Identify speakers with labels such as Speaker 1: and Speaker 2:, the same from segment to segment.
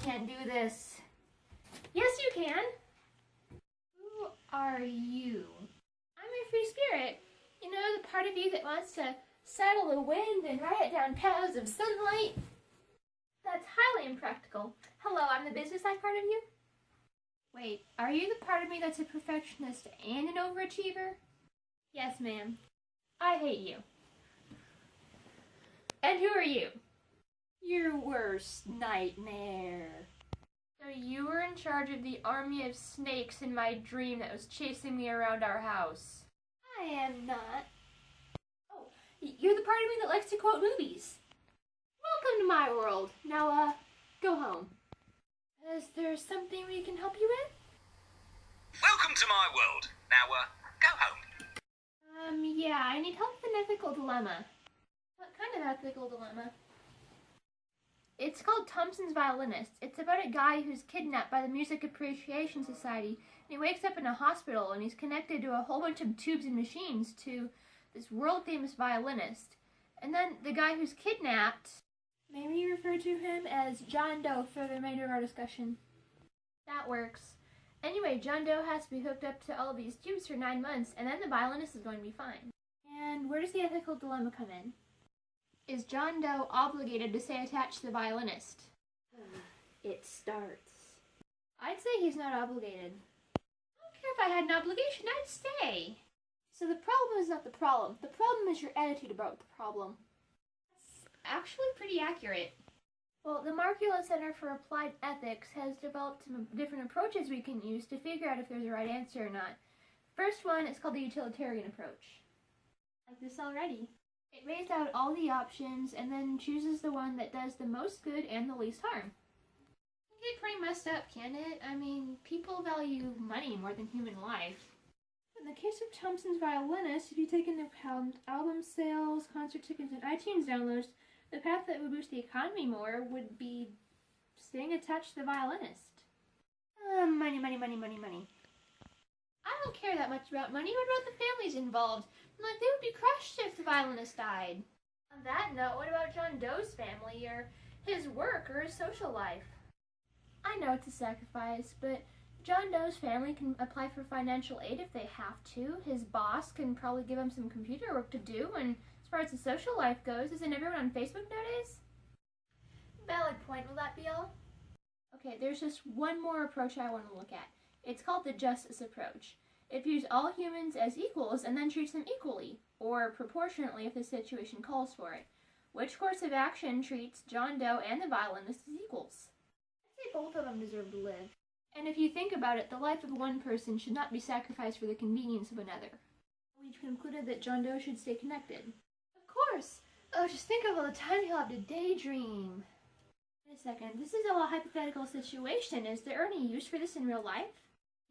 Speaker 1: can't do this. Yes, you can. Who are you? I'm a free spirit. You know, the part of you that wants to saddle the wind and ride it down paths of sunlight? That's highly impractical. Hello, I'm the business side part of you. Wait, are you the part of me that's a perfectionist and an overachiever? Yes, ma'am. I hate you. And who are you? Your worst nightmare. So you were in charge of the army of snakes in my dream that was chasing me around our house. I am not. Oh, you're the part of me that likes to quote movies. Welcome to my world. Now, go home. Is there something we can help you with?
Speaker 2: Welcome to my world. Now, go home.
Speaker 1: Yeah, I need help with an ethical dilemma. What kind of ethical dilemma? It's called Thompson's Violinist. It's about a guy who's kidnapped by the Music Appreciation Society, and he wakes up in a hospital, and he's connected to a whole bunch of tubes and machines to this world-famous violinist. And then the guy who's kidnapped, may we refer to him as John Doe for the remainder of our discussion? That works. Anyway, John Doe has to be hooked up to all these tubes for 9 months, and then the violinist is going to be fine. And where does the ethical dilemma come in? Is John Doe obligated to stay attached to the violinist? It starts. I'd say he's not obligated. I don't care if I had an obligation, I'd stay. So the problem is not the problem. The problem is your attitude about the problem. That's actually pretty accurate. Well, the Markula Center for Applied Ethics has developed some different approaches we can use to figure out if there's a right answer or not. First one is called the utilitarian approach. Like this already. It weighs out all the options and then chooses the one that does the most good and the least harm. It can get pretty messed up, can't it? I mean, people value money more than human life. In the case of Thompson's Violinist, if you take into account album sales, concert tickets, and iTunes downloads, the path that would boost the economy more would be staying attached to the violinist. Money, money, money, money, money. I don't care that much about money. What about the families involved? Like, they would be crushed if the violinist died. On that note, what about John Doe's family, or his work, or his social life? I know it's a sacrifice, but John Doe's family can apply for financial aid if they have to. His boss can probably give him some computer work to do, and as far as the social life goes, isn't everyone on Facebook nowadays? Valid point. Will that be all? Okay, there's just one more approach I want to look at. It's called the justice approach. It views all humans as equals and then treats them equally, or proportionately if the situation calls for it. Which course of action treats John Doe and the violinist as equals? I'd say both of them deserve to live. And if you think about it, the life of one person should not be sacrificed for the convenience of another. We've concluded that John Doe should stay connected. Of course! Oh, just think of all the time he'll have to daydream. Wait a second, this is a hypothetical situation. Is there any use for this in real life?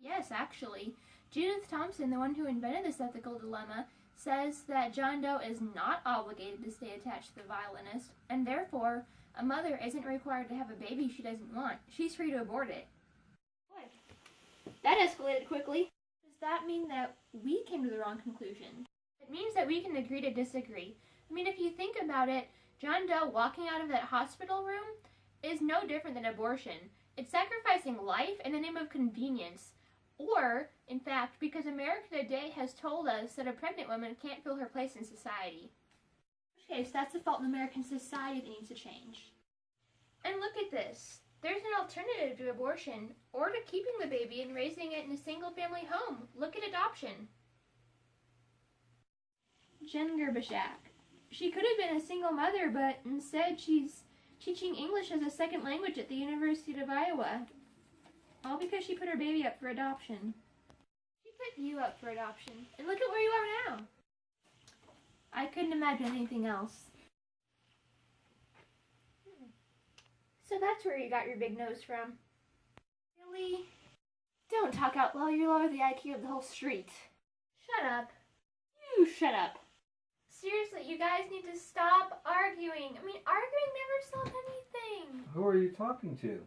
Speaker 1: Yes, actually. Judith Thompson, the one who invented this ethical dilemma, says that John Doe is not obligated to stay attached to the violinist, and therefore, a mother isn't required to have a baby she doesn't want. She's free to abort it. Boy, that escalated quickly. Does that mean that we came to the wrong conclusion? It means that we can agree to disagree. I mean, if you think about it, John Doe walking out of that hospital room is no different than abortion. It's sacrificing life in the name of convenience. Or, in fact, because America today has told us that a pregnant woman can't fill her place in society. In which case, that's a fault in American society that needs to change. And look at this. There's an alternative to abortion, or to keeping the baby and raising it in a single-family home. Look at adoption. Jen Gerbishak. She could have been a single mother, but instead she's teaching English as a second language at the University of Iowa. All because she put her baby up for adoption. She put you up for adoption. And look at where you are now. I couldn't imagine anything else. So that's where you got your big nose from. Really? Don't talk out loud. You lower the IQ of the whole street. Shut up. You shut up. Seriously, you guys need to stop arguing. I mean, arguing never solves anything.
Speaker 3: Who are you talking to?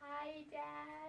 Speaker 1: Hi, Dad.